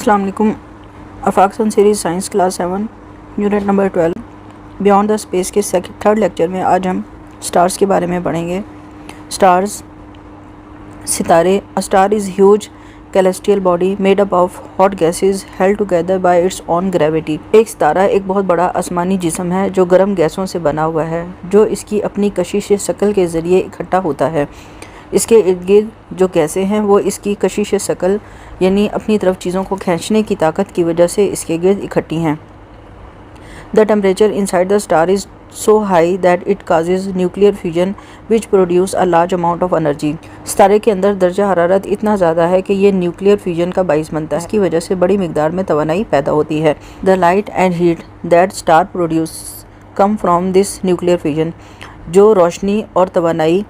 अस्सलाम वालेकुम। अफाकसन series science class 7 unit number 12 beyond the space के थर्ड लेक्चर में आज हम स्टार्स के बारे में पढ़ेंगे। स्टार्स, सितारे। A star is huge celestial body made up of hot gases held together by its own gravity. एक सितारा एक बहुत बड़ा आसमानी जिस्म है जो गर्म गैसों से बना हुआ है, जो इसकी अपनी कशिश शक्ल के ज़रिए इकट्ठा होता है। इसके इर्द गिर्द जो गैसें हैं वो इसकी कशिश शक्ल यानी अपनी तरफ चीज़ों को खींचने की ताकत की वजह से इसके गिर्द इकट्ठी हैं। The temperature inside the star is so high that it causes nuclear fusion which produce a large amount of energy. सितारे के अंदर दर्जा हरारत इतना ज़्यादा है कि ये न्यूक्लियर फ्यूजन का बाइस बनता है। इसकी वजह से बड़ी मिकदार में तवानाई पैदा होती है। The light and heat that star produce come from this nuclear fusion. जो रोशनी और तवानाई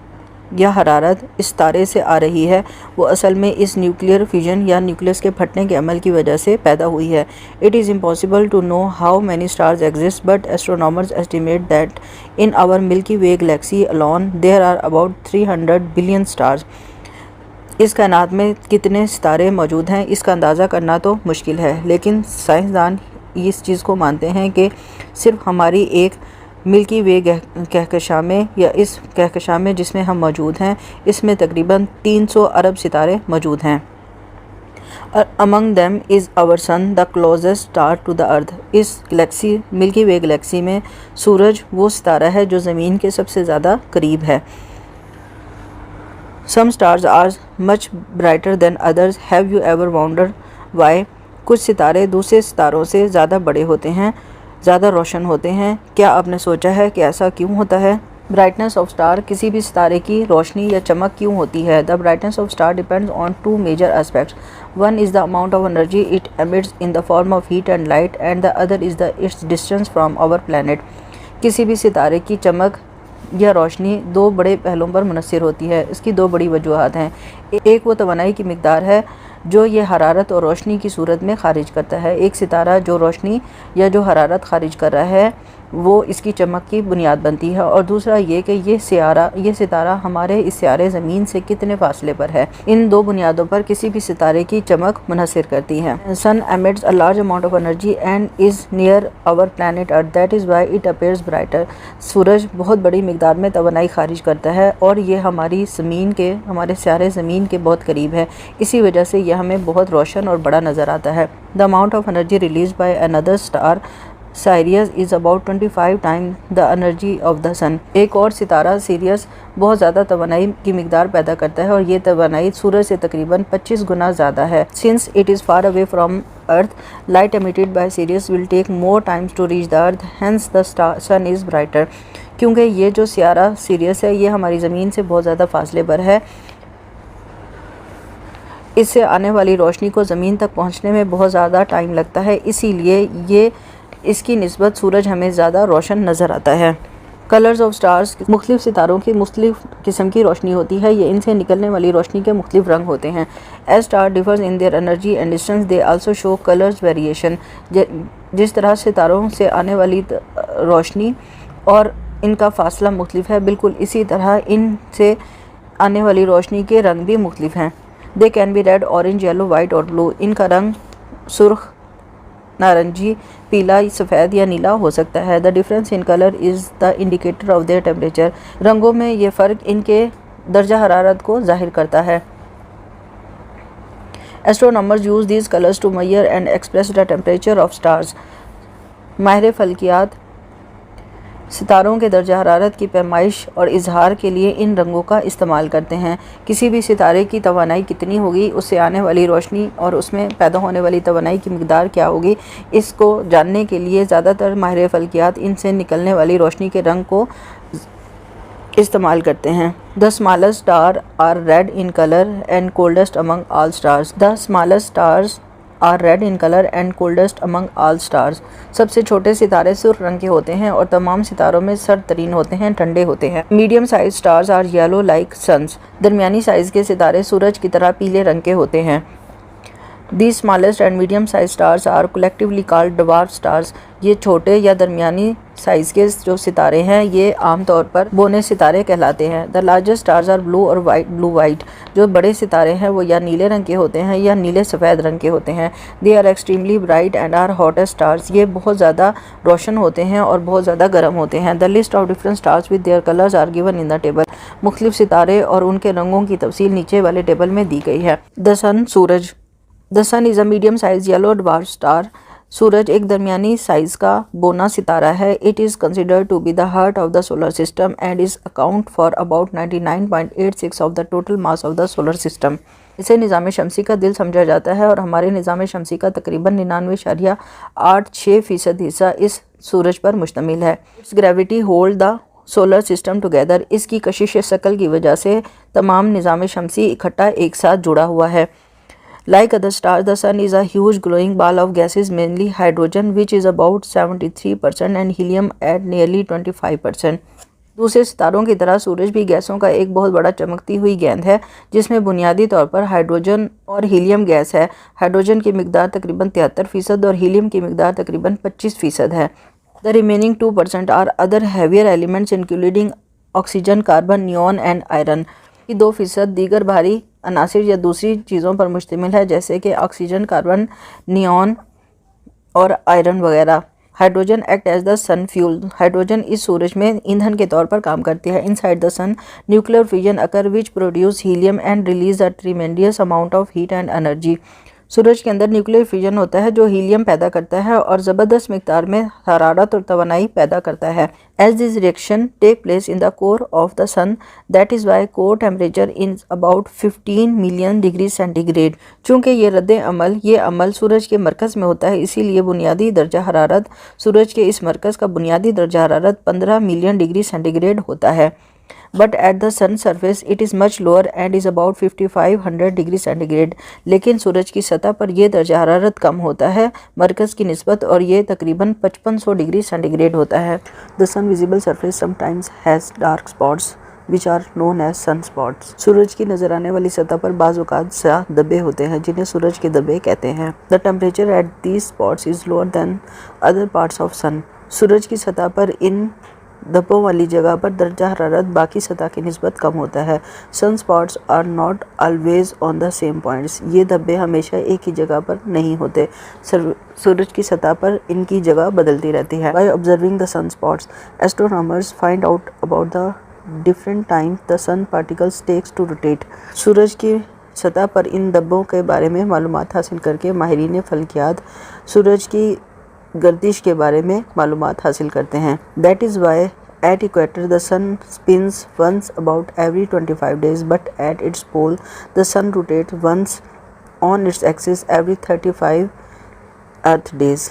या हरारत इस तारे से आ रही है वो असल में इस न्यूक्लियर फ्यूजन या न्यूक्लियस के फटने के अमल की वजह से पैदा हुई है। It is impossible to know how many stars exist but astronomers estimate that in our Milky Way galaxy alone there are about 300 billion stars. इस कायनात में कितने सितारे मौजूद हैं इसका अंदाज़ा करना तो मुश्किल है, लेकिन साइंसदान इस चीज़ को मानते हैं कि सिर्फ हमारी एक मिल्की वे कहकशां में या इस कहकशां में जिसमें हम मौजूद हैं इसमें तकरीबन 300 अरब सितारे मौजूद हैं। Among them is our sun the closest star to the earth. इस गैलेक्सी मिल्की वे गैलेक्सी में सूरज वो सितारा है जो ज़मीन के सबसे ज़्यादा करीब है। Some stars are much brighter than others. Have you ever wonder why? कुछ सितारे दूसरे सितारों से ज़्यादा बड़े होते हैं, ज़्यादा रोशन होते हैं। क्या आपने सोचा है कि ऐसा क्यों होता है? ब्राइटनेस ऑफ स्टार, किसी भी सितारे की रोशनी या चमक क्यों होती है? The brightness of star depends on two major aspects. One is the amount of energy it emits in the form of heat and light and the other is the its distance from our planet. किसी भी सितारे की चमक या रोशनी दो बड़े पहलुओं पर मुनहसर होती है। इसकी दो बड़ी वजूहात हैं। एक वो तवानाई की मिकदार है जो ये हरारत और रोशनी की सूरत में खारिज करता है। एक सितारा जो रोशनी या जो हरारत खारिज कर रहा है वो इसकी चमक की बुनियाद बनती है, और दूसरा ये कि ये सितारा हमारे इस सियारे ज़मीन से कितने फासले पर है। इन दो बुनियादों पर किसी भी सितारे की चमक मुनहसर करती है। Sun emits a large amount of energy and is near our planet earth, that is why it appears brighter. सूरज बहुत बड़ी मिकदार में तवानाई खारिज करता है और ये हमारे सियारे ज़मीन के बहुत करीब है, इसी वजह से यह हमें बहुत रोशन और बड़ा नज़र आता है। The amount of energy release by another star Sirius is about 25 time the energy of the sun. एक और सितारा सीरियस बहुत ज़्यादा तवानाई की मिकदार पैदा करता है और ये तवानाई सूरज से तकरीबन 25 गुना ज़्यादा है। Since it is far away from earth, light emitted by Sirius will take more times to reach the earth, hence the sun is brighter. क्योंकि ये जो सियारा सीरियस है ये हमारी ज़मीन से बहुत ज़्यादा फासले पर है, इससे आने वाली रोशनी को ज़मीन तक पहुँचने में बहुत ज़्यादा टाइम लगता है, इसीलिए ये इसकी निस्बत सूरज हमें ज़्यादा रोशन नज़र आता है। कलर्स ऑफ स्टार्स, मुख्तलिफ सितारों की मुख्तलिफ किस्म की रोशनी होती है। ये इनसे निकलने वाली रोशनी के मुख्तलिफ रंग होते हैं। As star differs in their energy and distance they also show colours variation. जिस तरह सितारों से आने वाली रोशनी और इनका फासला मुख्तलिफ है, बिल्कुल इसी तरह इनसे आने वाली रोशनी के रंग भी मुख्तलिफ हैं। They can be red, orange, yellow, white और ब्लू। इनका रंग सुर्ख, नारंगी, पीला, सफ़ेद या नीला हो सकता है। The difference in colour is the indicator of their temperature. रंगों में ये फ़र्क इनके दर्जा हरारत को जाहिर करता है। Astronomers use these colours to measure and express the temperature of stars. माहिर फल्कियात सितारों के दर्जा हरारत की पैमाइश और इजहार के लिए इन रंगों का इस्तेमाल करते हैं। किसी भी सितारे की तवानाई कितनी होगी, उससे आने वाली रोशनी और उसमें पैदा होने वाली तवानाई की मिकदार क्या होगी, इसको जानने के लिए ज़्यादातर माहिर फल्कियात इनसे निकलने वाली रोशनी के रंग को इस्तेमाल करते हैं। The smallest star are red in colour and coldest among all stars. The smallest stars are red in colour and coldest among all stars. सबसे छोटे सितारे सुर्ख रंग के होते हैं और तमाम सितारों में सर्द तरीन होते हैं, ठंडे होते हैं। Medium size stars are yellow like suns. दरमियानी साइज़ के सितारे सूरज की तरह पीले रंग के होते हैं। These smallest and medium sized stars are collectively called dwarf stars. ये छोटे या दरमियानी साइज़ के जो सितारे हैं ये आमतौर पर बोने सितारे कहलाते हैं। The largest stars are blue और blue white. जो बड़े सितारे हैं वो या नीले रंग के होते हैं या नीले सफ़ेद रंग के होते हैं। They are extremely bright and are hottest stars. ये बहुत ज़्यादा रोशन होते हैं और बहुत ज़्यादा गर्म होते हैं। The list of different stars with their colors are given in the table. मुख्तलिफ सितारे और उनके रंगों की तफसील नीचे वाले टेबल में दी गई है। The sun सूरज। The sun is a medium size yellow dwarf star. सूरज एक दरमियानी साइज़ का बोना सितारा है। It is considered to be the heart of the solar system and is account for about 99.86 of the total mass of the solar system. इसे निज़ाम शमसी का दिल समझा जाता है और हमारे निज़ाम शमसी का तकरीबन 99.86% हिस्सा इस सूरज पर मुश्तमिल है। It's gravity hold the solar system together. इसकी कशिश शक्ल की वजह से तमाम निज़ाम शमसी इकट्ठा एक साथ जुड़ा हुआ है। Like other stars, the sun is a huge glowing ball of gases, mainly hydrogen, which is about 73% and helium at nearly 25%. दूसरे सितारों की तरह सूरज भी गैसों का एक बहुत बड़ा चमकती हुई गेंद है जिसमें बुनियादी तौर पर हाइड्रोजन और हीलियम गैस है। हाइड्रोजन की मिकदार तकरीबन 73% और हीलियम की मिकदार तकरीबन 25% है। The remaining 2% are other heavier elements including oxygen, carbon, neon and iron. 2% दीगर भारी अनासिर या दूसरी चीज़ों पर मुश्तमिल है जैसे कि ऑक्सीजन, कार्बन, नियॉन और आयरन वगैरह। Hydrogen act as the sun fuel. Hydrogen इस सूरज में ईंधन के तौर पर काम करती है। Inside the sun nuclear fusion occur which produce helium and release a tremendous amount of heat and energy. सूरज के अंदर न्यूक्लियर फ्यूजन होता है जो हीलियम पैदा करता है और ज़बरदस्त मिकदार में हरारत और तवानाई पैदा करता है। As this reaction take place in the core of the sun, that is why core temperature is about 15 million degree centigrade. चूँकि ये अमल सूरज के मरकज़ में होता है, इसीलिए बुनियादी दर्जा हरारत सूरज के इस मरकज़ का बुनियादी दर्जा हरारत 15 मिलियन डिग्री सेंटीग्रेड होता है। But at the sun surface it is much lower and is about 5500 degree centigrade. लेकिन सूरज की सतह पर यह दर्जा हरारत कम होता है मरकज़ की निस्बत और ये तकरीबन 5500 डिग्री सेंटीग्रेड होता है। The sun visible surface sometimes has dark spots which are known as sun spots. सूरज की नज़र आने वाली सतह पर बाज़ औक़ात स्याह धब्बे होते हैं जिन्हें सूरज के धब्बे कहते हैं। The temperature at these spots is lower than other parts of sun. सूरज की सतह पर इन धब्बों वाली जगह पर दर्जा हरारत बाकी सतह की निस्बत कम होता है। Sun spots are not always on the same points. ये धब्बे हमेशा एक ही जगह पर नहीं होते। सूरज की सतह पर इनकी जगह बदलती रहती है। By observing the sun spots astronomers find out about the different time the sun particles takes to rotate. सूरज की सतह पर इन धब्बों के बारे में मालूमात हासिल करके माहिरीन फल्कियात सूरज की गर्दिश के बारे में मालूमात हासिल करते हैं। That is why at equator the sun spins once about every 25 days but at its pole the sun rotate once on its axis every 35 earth days.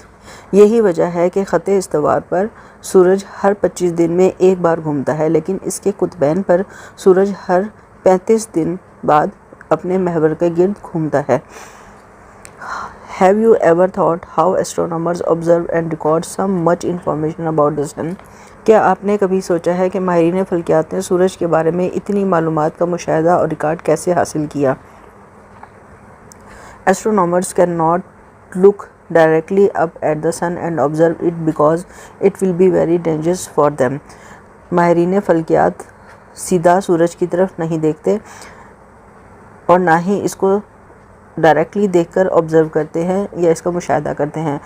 यही वजह है कि ख़त्े इस्तवार पर सूरज हर 25 दिन में एक बार घूमता है, लेकिन इसके कुतबैन पर सूरज हर 35 दिन बाद अपने महवर के गिर्द घूमता है। Have you ever thought how astronomers observe and record so much information about the sun? क्या आपने कभी सोचा है कि माहिरीन फल्कियात ने सूरज के बारे में इतनी मालूमात का मुशाहिदा और रिकॉर्ड कैसे हासिल किया? Astronomers cannot look directly up at the sun and observe it because it will be very dangerous for them. माहिरीन फल्कियात सीधा सूरज की तरफ नहीं देखते और ना ही इसको डायरेक्टली देखकर ऑब्ज़र्व करते हैं या इसका मुशाहिदा करते हैं,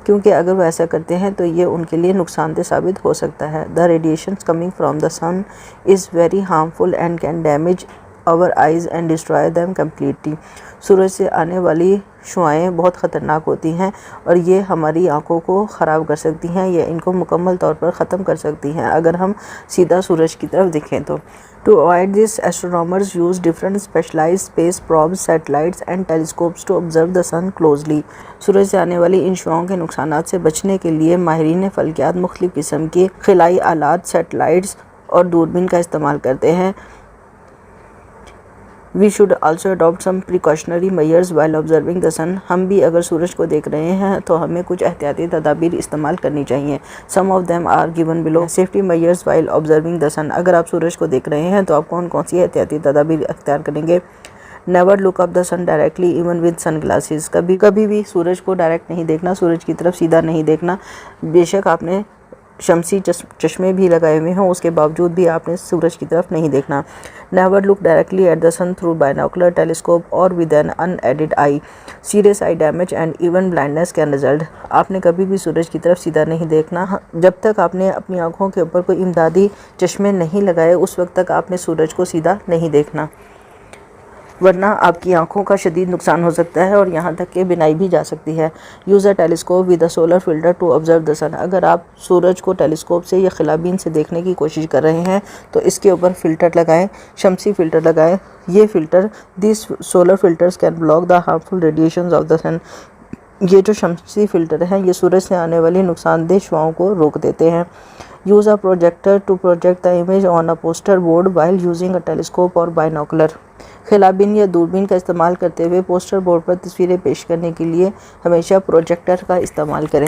क्योंकि अगर वो ऐसा करते हैं तो ये उनके लिए नुकसानदेह साबित हो सकता है। The radiations coming from the sun is very harmful and can damage our eyes and destroy them completely. सूरज से आने वाली शुआएँ बहुत ख़तरनाक होती हैं और ये हमारी आँखों को ख़राब कर सकती हैं या इनको मुकम्मल तौर पर ख़त्म कर सकती हैं अगर हम सीधा सूरज की तरफ देखें तो। To avoid this, astronomers use different specialized space probes, satellites and telescopes to observe the sun closely. सूरज से आने वाली इन शुआओं के नुकसानात से बचने के लिए माहिरीन फल्कियात मुख्तलिफ़ किस्म के खिलाई आलात, सैटेलाइट्स और दूरबीन का इस्तेमाल करते हैं। We should also adopt some precautionary measures while observing the sun. हम भी अगर सूरज को देख रहे हैं तो हमें कुछ एहतियाती तदाबीर इस्तेमाल करनी चाहिए। Some of them are given below. Safety measures while observing the sun. अगर आप सूरज को देख रहे हैं तो आप कौन कौन सी एहतियाती तदाबीर अख्तियार करेंगे? Never look up the sun directly even with sunglasses, कभी कभी भी सूरज को डायरेक्ट नहीं देखना, सूरज की तरफ सीधा नहीं देखना। बेशक आपने शमसी चश्मे भी लगाए हुए हों, उसके बावजूद भी आपने सूरज की तरफ नहीं देखना। Never look directly at the sun through binocular telescope और with an unaided eye, serious eye damage and even blindness can result. आपने कभी भी सूरज की तरफ सीधा नहीं देखना। जब तक आपने अपनी आँखों के ऊपर कोई इमदादी चश्मे नहीं लगाए उस वक्त तक आपने सूरज को सीधा नहीं देखना, वरना आपकी आंखों का शदीद नुकसान हो सकता है और यहाँ तक कि बिनाई भी जा सकती है। Use a telescope with a solar filter to observe the sun, अगर आप सूरज को टेलीस्कोप से या खिलाबीन से देखने की कोशिश कर रहे हैं तो इसके ऊपर फ़िल्टर लगाएं, शमसी फ़िल्टर लगाएं। ये filter this solar filters can block the harmful radiations of the sun, ये जो शमसी फ़िल्टर हैं ये सूरज से आने वाली नुकसानदेह शुआओं को रोक देते हैं। Use a projector to project the image on a poster board while using a telescope और बाइनोकुलर, खिलाबीन या दूरबीन का इस्तेमाल करते हुए पोस्टर बोर्ड पर तस्वीरें पेश करने के लिए हमेशा प्रोजेक्टर का इस्तेमाल करें।